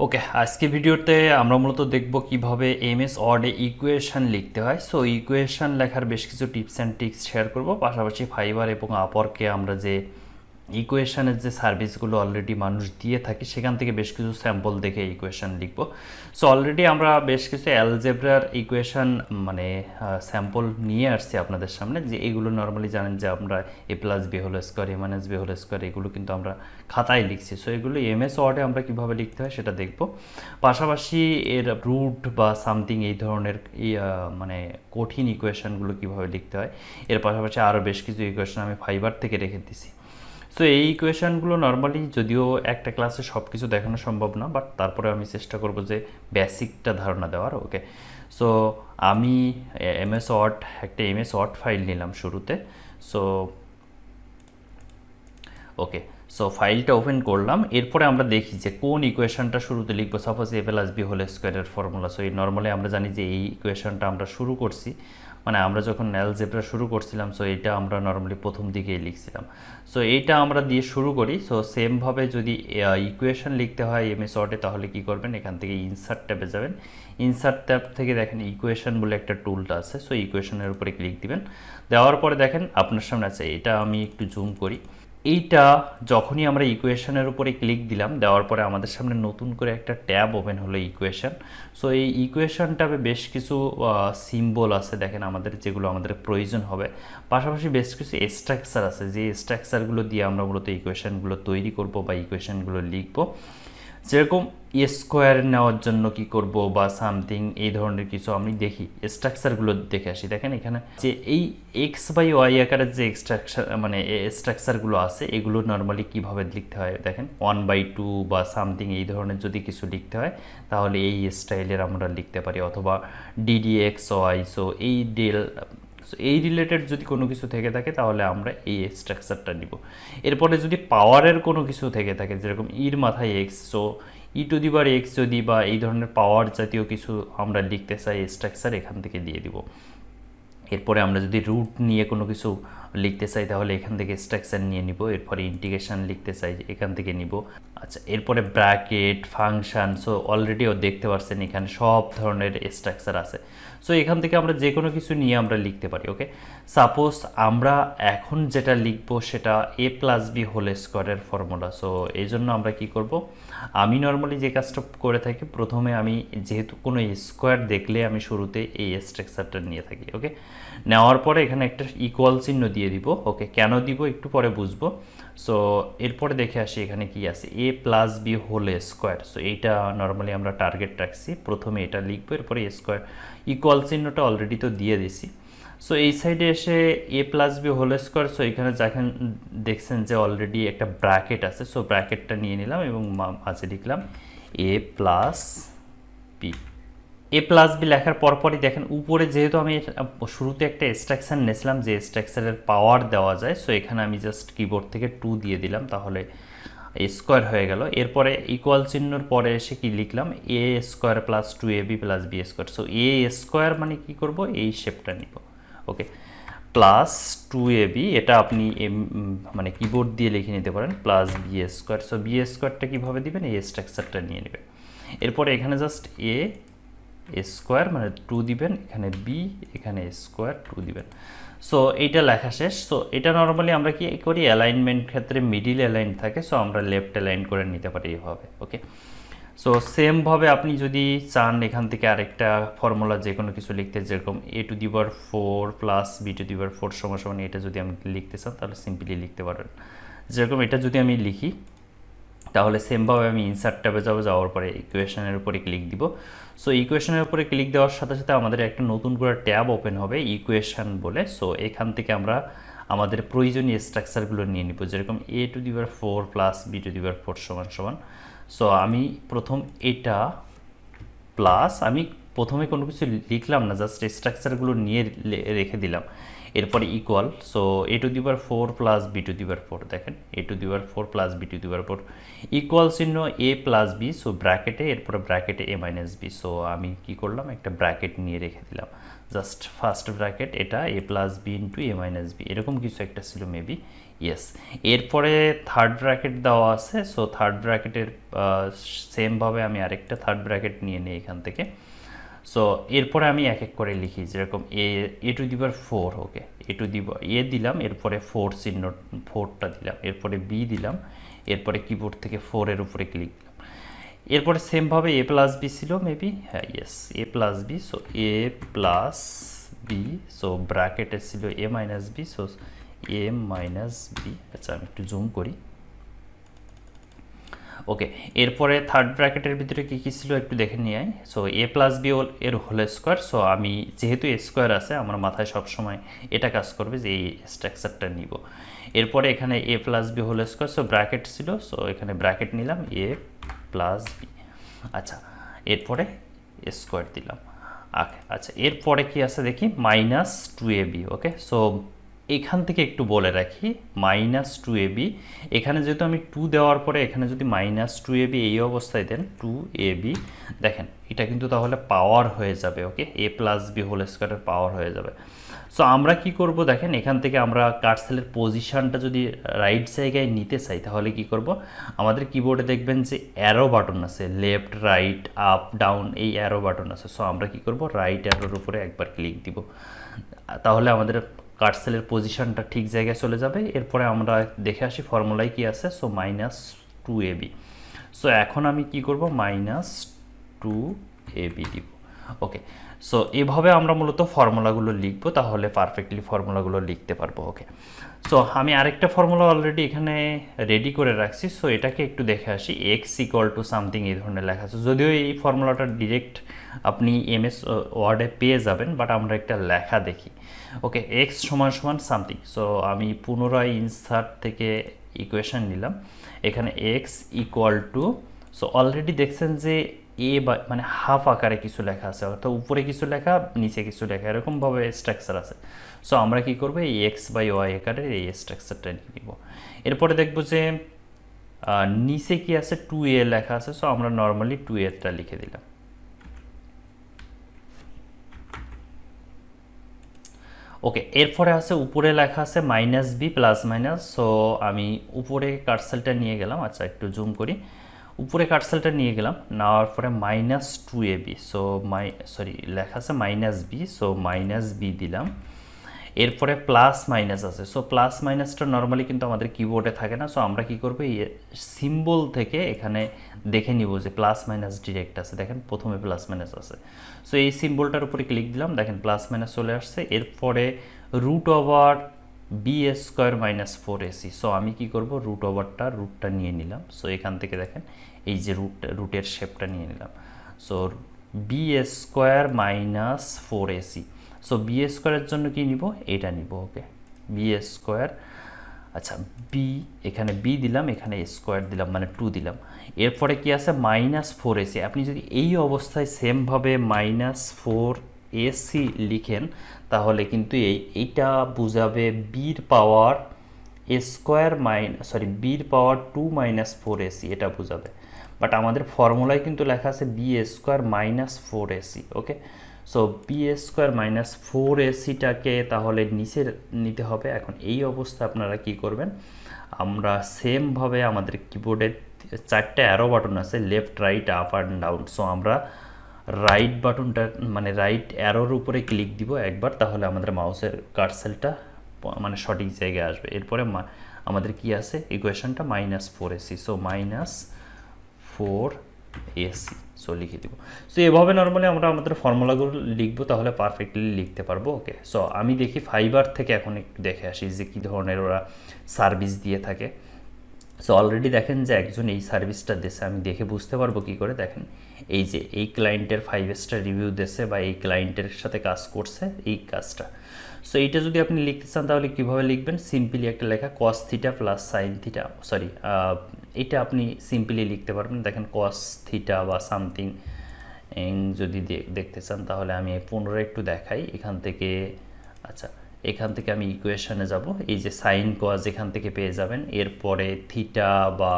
ওকে, আজকে ভিডিওতে আমরা মূলত দেখব কিভাবে এমএস ওয়ার্ডে ইকুয়েশন লিখতে হয়। সো ইকুয়েশন লেখার বেশ কিছু টিপস অ্যান্ড ট্রিক্স শেয়ার করব। পাশাপাশি ফাইবার এবং আপওয়ার্কে আমরা যে ইকুয়েশনের যে সার্ভিসগুলো অলরেডি মানুষ দিয়ে থাকে সেখান থেকে বেশ কিছু স্যাম্পল দেখে ইকুয়েশন লিখব। সো অলরেডি আমরা বেশ কিছু অ্যালজেব্রার ইকুয়েশন মানে স্যাম্পল নিয়ে আসছি আপনাদের সামনে, যে এগুলো নর্মালি জানেন যে আমরা এ প্লাস বি হোল স্কোয়ার, এ মাইনাস বি হোল স্কোয়ার, এগুলো কিন্তু আমরা খাতায় লিখছি। সো এগুলো এমএস ওয়ার্ডে আমরা কীভাবে লিখতে হয় সেটা দেখব। পাশাপাশি এর রুট বা সামথিং এই ধরনের মানে কঠিন ইকুয়েশনগুলো কীভাবে লিখতে হয়, এর পাশাপাশি আরও বেশ কিছু ইকুয়েশন আমি ফাইবার থেকে রেখে দিছি। সো এই ইকুয়েশনগুলো নর্মালি যদিও একটা ক্লাসে সব কিছু দেখানো সম্ভব না, বাট তারপরে আমি চেষ্টা করব যে বেসিকটা ধারণা দেওয়ার। ওকে, সো আমি একটা এমএস ওয়ার্ড ফাইল নিলাম শুরুতে। সো ওকে, সো ফাইলটা ওপেন করলাম। এরপরে আমরা দেখি যে কোন ইকুয়েশনটা শুরুতে লিখবো। সাপোজ এ প্লাস বি হোল স্কোয়ারের ফর্মুলা। সো এই নর্মালি আমরা জানি যে এই ইকুয়েশনটা আমরা শুরু করছি, মানে আমরা যখন অ্যালজেব্রা শুরু করছিলাম, সো এটা আমরা নর্মালি প্রথম দিকেই লিখছিলাম। সো এইটা আমরা দিয়ে শুরু করি। সো সেমভাবে যদি ইকুয়েশন লিখতে হয় এমএস ওয়ার্ডে, তাহলে কি করবেন, এখান থেকে ইনসার্ট ট্যাবে যাবেন। ইনসার্ট ট্যাব থেকে দেখেন ইকুয়েশন বলে একটা টুলটা আছে। সো ইকুয়েশনের উপরে ক্লিক দিবেন। দেওয়ার পরে দেখেন আপনার সামনে আছে, এটা আমি একটু জুম করি। এইটা যখনই আমরা ইকুয়েশনের উপরে ক্লিক দিলাম, দেওয়ার পরে আমাদের সামনে নতুন করে একটা ট্যাব ওপেন হলো ইকুয়েশন। সো এই ইকুয়েশন ট্যাবে বেশ কিছু সিম্বল আছে দেখেন আমাদের, যেগুলো আমাদের প্রয়োজন হবে। পাশাপাশি বেশ কিছু স্ট্রাকচার আছে, যে স্ট্রাকচারগুলো দিয়ে আমরা মূলত ইকুয়েশনগুলো তৈরি করব বা ইকুয়েশনগুলো লিখব। যেরকম স্কোয়ার নেওয়ার জন্য কি করব বা সামথিং এই ধরনের কিছু আমি দেখি, স্ট্রাকচারগুলো দেখে আসি। দেখেন এখানে যে এই এক্স বাই ওয়াই আকারের যে স্ট্রাকচারগুলো আছে, এগুলো নর্মালি কীভাবে লিখতে হয় দেখেন, 1/2 বা সামথিং এই ধরনের যদি কিছু লিখতে হয়, তাহলে এই স্টাইলের আমরা লিখতে পারি, অথবা ডিডিএক্স ওয়াই। সো এই এই রিলেটেড যদি কোনো কিছু থেকে থাকে, তাহলে আমরা এই স্ট্রাকচারটা নিব। এরপরে যদি পাওয়ারের কোনো কিছু থেকে থাকে, যেরকম ইর মাথায় x, so E two the power x যদি বা এই ধরনের পাওয়ার জাতীয় কিছু আমরা লিখতে চাই, স্ট্রাকচার এখান থেকে দিয়ে দিব। এরপরে আমরা যদি রুট নিয়ে কোনো কিছু লিখতে চাই, তাহলে এখান থেকে স্ট্রাকচার নিয়ে নিব। এরপরে ইন্টিগ্রেশন লিখতে চাই, এখান থেকে নিব। আচ্ছা, এরপরে ব্র্যাকেট, ফাংশন। সো অলরেডিও দেখতে পাচ্ছেন এখানে সব ধরনের স্ট্রাকচার আছে। সো এখান থেকে আমরা যে কোনো কিছু নিয়ে আমরা লিখতে পারি। ওকে, সাপোজ আমরা এখন যেটা লিখব সেটা এ প্লাস বি হোল স্কোয়ারের ফর্মুলা। সো এই জন্য আমরা কি করব, আমি নর্মালি যে কাজটা করে থাকি, প্রথমে আমি যেহেতু কোনো স্কোয়ার দেখলে আমি শুরুতে এই স্ট্রাকচারটা নিয়ে থাকি। ওকে, নেওয়ার পরে এখানে একটা ইকুয়াল চিহ্ন দিয়ে দিব। ওকে, কেন দিব একটু পরে বুঝবো। সো এরপরে দেখে আসি এখানে কি আছে, A plus B whole square. So এইটা নর্মালি আমরা টার্গেট রাখছি, প্রথমে এটা লিখবো, এরপরে স্কোয়ার ইকুয়াল চিহ্নটা অলরেডি তো দিয়ে দিছি। সো এই সাইডে এসে A plus B whole square. So এখানে যখন দেখছেন যে অলরেডি একটা ব্র্যাকেট আছে, সো ব্র্যাকেটটা নিয়ে নিলাম এবং মাঝে লিখলাম এ প্লাস বি। এ প্লাস বি লেখার পরপরই দেখেন উপরে, যেহেতু আমি শুরুতে একটা স্ট্রাকচার নিয়েছিলাম যে স্ট্রাকচারের পাওয়ার দেওয়া যায়, সো এখানে আমি জাস্ট কিবোর্ড থেকে 2 দিয়ে দিলাম, তাহলে স্কোয়ার হয়ে গেল। এরপরে ইকুয়াল চিহ্নর পরে এসে কি লিখলাম, A square plus 2ab plus B square. So A square মানে কি করব, এই শেপটা নিব। ওকে, প্লাস 2ab, এটা আপনি মানে কিবোর্ড দিয়ে লিখে নিতে পারেন, plus B square. So B স্কোয়ারটা কীভাবে দিবেন, এই স্ট্রাকচারটা নিয়ে নেবেন। এরপরে এখানে জাস্ট এ স্কোয়ার মানে 2 দিবেন, এখানে বি, এখানে স্কোয়ার 2 দিবেন। সো এইটা লেখা শেষ। সো এটা নর্মালি আমরা কি করি, অ্যালাইনমেন্ট ক্ষেত্রে মিডিল অ্যালাইন থাকে, সো আমরা লেফট অ্যালাইন করে নিতে পারি এইভাবে। ওকে, সো সেমভাবে আপনি যদি চান এখান থেকে আরেকটা ফর্মুলা যে কোনো কিছু লিখতে, যেরকম A to the power 4 plus B to the power 4 সমান এটা যদি আমি লিখতে চান, তাহলে সিম্পলি লিখতে পারেন। যেরকম এটা যদি আমি লিখি, তাহলে সেমভাবে আমি ইনসার্ট ট্যাবে যাওয়ার পরে ইকুয়েশনের উপরে ক্লিক দিব। সো ইকুয়েশনের উপরে ক্লিক দেওয়ার সাথে সাথে আমাদের একটা নতুন করে ট্যাব ওপেন হবে ইকুয়েশন বলে। সো এখান থেকে আমরা আমাদের প্রয়োজনীয় স্ট্রাকচারগুলো নিয়ে নিব, যেরকম A to the power 4 plus B to the power 4 সমান। সো আমি প্রথম এটা প্লাস, আমি প্রথমে কোনো কিছু লিখলাম না, জাস্ট স্ট্রাকচারগুলো নিয়ে রেখে দিলাম। এরপরে equal, so a⁴ plus b⁴, দেখেন a⁴ প্লাস b⁴, ইকুয়াল চিহ্ন a প্লাস b, সো ব্র্যাকেটে, এরপরে ব্র্যাকেটে a মাইনাস b। সো আমি কি করলাম, একটা ব্র্যাকেট নিয়ে রেখে দিলাম, জাস্ট ফার্স্ট ব্র্যাকেট, এটা a plus b into a minus b, এরকম কিছু একটা ছিল মেবি, ইয়েস। এরপরে থার্ড ব্র্যাকেট দেওয়া আছে, সো থার্ড ব্র্যাকেটের সেমভাবে আমি আরেকটা থার্ড ব্র্যাকেট নিয়ে নিই এখান থেকে। সো এরপরে আমি এক এক করে লিখি, যেরকম a⁴, ওকে, এ দিলাম, এরপরে 4 চিহ্ন, 4টা দিলাম, এরপরে b দিলাম, এরপরে কিবোর্ড থেকে 4 এর উপরে ক্লিক দিলাম। এরপরে সেমভাবে a প্লাস b ছিল মেবি, হ্যাঁ yes, a plus b, so a plus b, so ব্র্যাকেটে ছিল a minus b, so a minus b। আচ্ছা আমি একটু জুম করি, ওকে। এরপরে থার্ড ব্র্যাকেটের ভিতরে কী কী ছিল একটু দেখে নিয়ে আয়। সো a প্লাস b এর হোল স্কোয়ার, সো আমি যেহেতু a স্কোয়ার আছে আমার মাথায় সবসময় এটা কাজ করবে যে এই স্ট্রাকচারটা নিব। এরপরে এখানে a plus b whole square, so bracket ছিল, সো এখানে ব্র্যাকেট নিলাম a প্লাস b। আচ্ছা এরপরে স্কোয়ার দিলাম। আচ্ছা এরপরে কি আছে দেখি, মাইনাস 2ab, ওকে। সো এখান থেকে একটু বলে রাখি, মাইনাস 2ab, এখানে যেহেতু আমি 2 দেওয়ার পরে এখানে যদি মাইনাস 2ab এই অবস্থায় দেন 2ab, দেখেন এটা কিন্তু তাহলে পাওয়ার হয়ে যাবে, ওকে, a প্লাস b হোল স্কোয়ারের পাওয়ার হয়ে যাবে। সো আমরা কি করব দেখেন, এখান থেকে আমরা কার্সেলের পজিশনটা যদি রাইট জায়গায় নিতে চাই তাহলে কি করব, আমাদের কিবোর্ডে দেখবেন যে অ্যারো বাটন আছে, লেফট রাইট আপ ডাউন, এই অ্যারো বাটন আছে। সো আমরা কি করব, রাইট অ্যারোর উপরে একবার ক্লিক দিব, তাহলে আমাদের কার্সেলের পজিশনটা ঠিক জায়গায় চলে যাবে। এরপরে আমরা দেখে আসি ফর্মুলায় কি আছে, সো মাইনাস 2ab। সো এখন আমি কি করব, মাইনাস 2ab দিব, ওকে। সো এভাবে আমরা মূলত ফর্মুলাগুলো লিখবো, তাহলে পারফেক্টলি ফর্মুলাগুলো লিখতে পারবো, ওকে। সো আমি আরেকটা ফর্মুলা অলরেডি এখানে রেডি করে রাখছি, সো এটাকে একটু দেখে আসি, x ইকুয়াল টু সামথিং এই ধরনের লেখা আছে, যদিও এই ফর্মুলাটা ডিরেক্ট আপনি এমএস ওয়ার্ডে পেয়ে যাবেন, বাট আমরা একটা লেখা দেখি, ওকে। x সমান সমান সামথিং, সো আমি পুনরায় ইনসার্ট থেকে ইকুয়েশন নিলাম, এখানে x equal to, so already দেখছেন যে বা মানে হাফ আকারে কিছু লেখা আছে, অর্থাৎ উপরে কিছু লেখা নিচে কিছু লেখা, এরকমভাবে স্ট্রাকচার আছে। সো আমরা কি করব, এই x/y আকারের এই স্ট্রাকচারটা নিয়ে নিব। এরপরে দেখব যে নিচে কি আছে, 2a লেখা আছে, সো আমরা নর্মালি 2a-টা লিখে দিলাম, ওকে। এরপরে আছে উপরে লেখা আছে minus b plus minus, so আমি উপরে কার্সেলটা নিয়ে গেলাম, আচ্ছা একটু জুম করি, উপরে কার্সেলটা নিয়ে গেলাম, নেওয়ার পরে মাইনাস 2ab, সো লেখা আছে minus b, so minus b দিলাম। এরপরে প্লাস মাইনাস আছে, সো প্লাস মাইনাসটা নর্মালি কিন্তু আমাদের কিবোর্ডে থাকে না, সো আমরা কি করব, এই সিম্বল থেকে এখানে দেখে নিব যে প্লাস মাইনাস ডিরেক্ট আছে, দেখেন প্রথমে প্লাস মাইনাস আছে, সো এই সিম্বলটার উপরে ক্লিক দিলাম, দেখেন প্লাস মাইনাস চলে আসছে। এরপরে root over b² minus 4ac, so আমি কি করব, রুটটা নিয়ে নিলাম, সো এখান থেকে দেখেন এই যে রুটের শেপটা নিয়ে নিলাম, so b² minus 4ac। So b² এর জন্য কি নিব, এটা নিব, ওকে, b², আচ্ছা বি, এখানে b দিলাম, এখানে স্কোয়ার দিলাম, মানে 2 দিলাম। এরপরে কি আছে, মাইনাস 4ac, আপনি যদি এই অবস্থায় সেমভাবে মাইনাস 4ac লিখেন তাহলে কিন্তু এইটা বুঝাবে বির পাওয়ার বির পাওয়ার 2 মাইনাস 4ac, এটা বুঝাবে, বাট আমাদের ফর্মুলায় কিন্তু লেখা আছে b² মাইনাস 4ac, ওকে। সো b² মাইনাস 4ac-টাকে তাহলে নিচে নিতে হবে। এখন এই অবস্থা আপনারা কি করবেন, আমরা সেমভাবে আমাদের কিবোর্ডে 4টা অ্যারো বাটন আছে, left right up and down, so আমরা রাইট বাটনটা মানে রাইট অ্যারোর উপরে ক্লিক দিব একবার, তাহলে আমাদের মাউসের কার্সেলটা মানে সঠিক জায়গায় আসবে। এরপরে আমাদের কি আছে ইকুয়েশনটা, minus 4ac, so minus 4ac, so লিখে দিব। সো এভাবে নর্মালি আমরা আমাদের ফর্মুলাগুলো লিখবো, তাহলে পারফেক্টলি লিখতে পারবো, ওকে। সো আমি দেখি ফাইবার থেকে এখন একটু দেখে আসি যে কী ধরনের ওরা সার্ভিস দিয়ে থাকে। সো অলরেডি দেখেন যে একজন এই সার্ভিসটা দিয়েছে, আমি দেখে বুঝতে পারবো কি করে, দেখেন এই যে এই ক্লায়েন্টের 5 স্টার রিভিউ দিয়েছে বা এই ক্লায়েন্টের সাথে কাজ করছে এই কাজটা। সো এইটা যদি আপনি লিখতে চান তাহলে কীভাবে লিখবেন, সিম্পলি একটা লেখা cos θ প্লাস sin θ, এটা আপনি সিম্পলি লিখতে পারবেন, দেখেন cos θ বা সামথিং যদি দেখতে চান তাহলে আমি পুনরায় একটু দেখাই এখান থেকে। আচ্ছা, এখান থেকে আমি ইকুয়েশনে যাব, এই যে সাইন কজ এখান থেকে পেয়ে যাবেন, এরপরে থিটা বা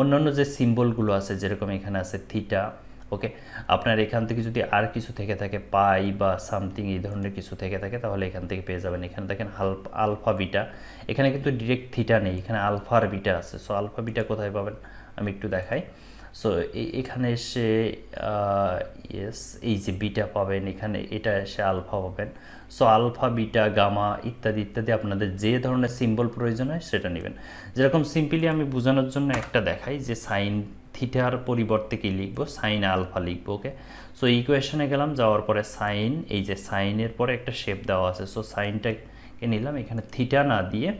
অন্যান্য যে সিম্বলগুলো আছে যেরকম এখানে আছে থিটা। ওকে, আপনার এখান থেকে যদি আর কিছু থেকে থাকে পাই বা সামথিং এই ধরনের কিছু থেকে থাকে তাহলে এখান থেকে পেয়ে যাবেন। এখানে দেখেন আলফা বিটা, এখানে কিন্তু ডিরেক্ট থিটা নেই, এখানে আলফা আর বিটা আছে। সো আলফা বিটা কোথায় পাবেন আমি একটু দেখাই। সো এখানে এসে ইয়েস, এই যে বিটা পাবেন, এখানে এটা এসে আলফা পাবেন। সো আলফা বিটা গামা ইত্যাদি ইত্যাদি আপনাদের যে ধরনের সিম্বল প্রয়োজন হয় সেটা নেবেন। যেরকম সিম্পলি আমি বোঝানোর জন্য একটা দেখাই যে সাইন থিটার পরিবর্তে কি লিখবো, সাইন আলফা লিখবো। ওকে, সো ইকুয়েশনে গেলাম, যাওয়ার পরে সাইন, এই যে সাইনের পরে একটা শেপ দেওয়া আছে, সো সাইনটাকে নিলাম, এখানে থিটা না দিয়ে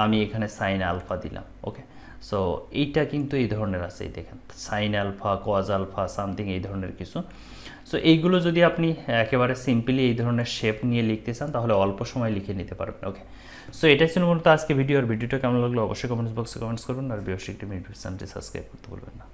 আমি এখানে সাইন আলফা দিলাম। ওকে, সো এইটা কিন্তু এই ধরনের আছে, এই দেখেন sine alpha cos alpha something এই ধরনের কিছু। সো এইগুলো যদি আপনি একেবারে সিম্পলি এই ধরনের শেপ নিয়ে লিখতে চান তাহলে অল্প সময় লিখে নিতে পারবেন। ওকে, সো এটাই ছিল মূলত আজকে ভিডিও। আর ভিডিওটা কেমন লাগলো অবশ্যই কমেন্টস বক্সে কমেন্টস করবেন, আর বিশেষ একটি চ্যানেলটি সাবস্ক্রাইব করতে ভুলবেন না।